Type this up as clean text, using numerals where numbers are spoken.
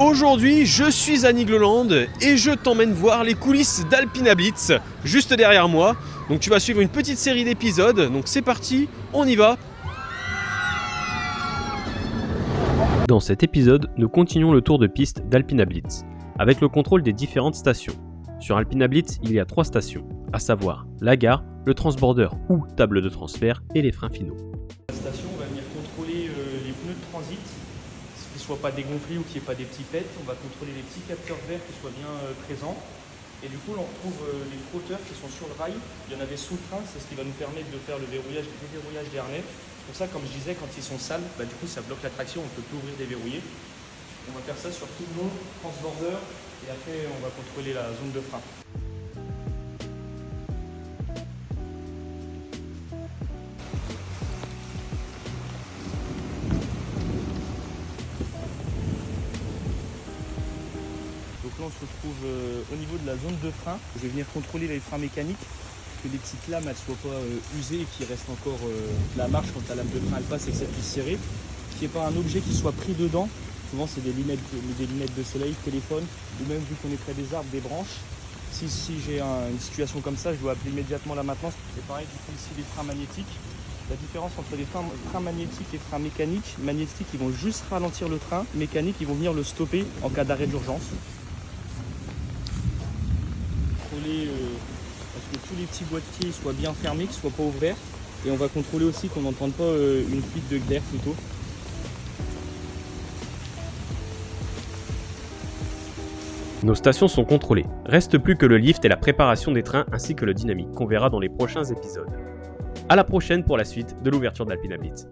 Aujourd'hui, je suis à Nigloland et je t'emmène voir les coulisses d'Alpina Blitz, juste derrière moi. Donc tu vas suivre une petite série d'épisodes, donc c'est parti, on y va. Dans cet épisode, nous continuons le tour de piste d'Alpina Blitz, avec le contrôle des différentes stations. Sur Alpina Blitz, il y a 3 stations, à savoir la gare, le transborder ou table de transfert et les freins finaux. La station, on va venir contrôler les pneus de transit, qu'ils ne soient pas dégonflés ou qu'il n'y ait pas des petits pets. On va contrôler les petits capteurs verts qui soient bien présents. Et du coup, là, on retrouve les frotteurs qui sont sur le rail. Il y en avait sous le train, c'est ce qui va nous permettre de faire le déverrouillage des harnais. C'est pour ça, comme je disais, quand ils sont sales, du coup, ça bloque la traction, on ne peut plus ouvrir, déverrouiller. On va faire ça sur tout le long, transborder, et après, on va contrôler la zone de frein. Donc là on se retrouve au niveau de la zone de frein. Je vais venir contrôler les freins mécaniques, que les petites lames ne soient pas usées et qu'il reste encore la marche quand la lame de frein elle passe et que ça puisse serrer. Qu'il n'y ait pas un objet qui soit pris dedans. Souvent c'est des lunettes de soleil, téléphone, ou même vu qu'on est près des arbres, des branches. Si j'ai une situation comme ça, je dois appeler immédiatement la maintenance. C'est pareil du coup ici les freins magnétiques. La différence entre les freins magnétiques et freins mécaniques, magnétiques ils vont juste ralentir le train, mécaniques ils vont venir le stopper en cas d'arrêt d'urgence. Parce que tous les petits boîtiers soient bien fermés, qu'ils ne soient pas ouverts. Et on va contrôler aussi qu'on n'entende pas une fuite d'air plutôt. Nos stations sont contrôlées. Reste plus que le lift et la préparation des trains ainsi que le dynamique qu'on verra dans les prochains épisodes. A la prochaine pour la suite de l'ouverture d'Alpina Blitz.